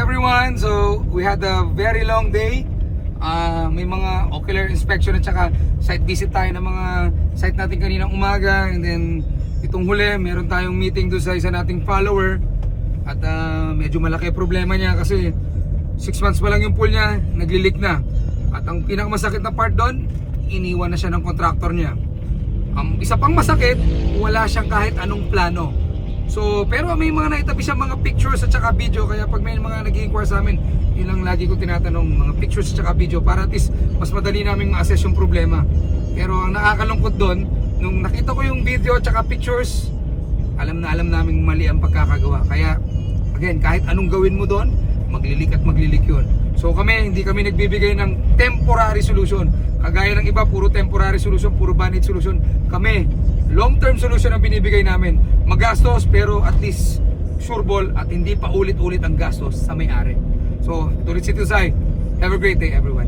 everyone! So, we had a very long day. May mga ocular inspection at saka site visit tayo ng mga site natin kaninang umaga. And then, itong huli, meron tayong meeting doon sa isa nating follower. At medyo malaki problema niya kasi 6 months pa lang yung pool niya, nagli-leak na. At ang pinakamasakit na part doon, iniwan na siya ng contractor niya. Isa pang masakit, wala siyang kahit anong plano. So, pero may mga naitabi siya mga pictures at saka video. Kaya pag may mga nag-i-inquire sa amin, yun lang lagi kong tinatanong, mga pictures at saka video, para at least mas madali namin ma-assess yung problema. Pero ang nakakalungkot doon, nung nakita ko yung video at saka pictures, alam namin mali ang pagkakagawa. Kaya again, kahit anong gawin mo doon, maglilik at maglilik yun. So hindi kami nagbibigay ng temporary solution. Kagaya ng iba, puro temporary solution, puro band-aid solution. Kami, long-term solution ang binibigay namin. Magastos pero at least sureball at hindi pa ulit-ulit ang gastos sa may-ari. So, tuloy si Tusay. Have a great day everyone.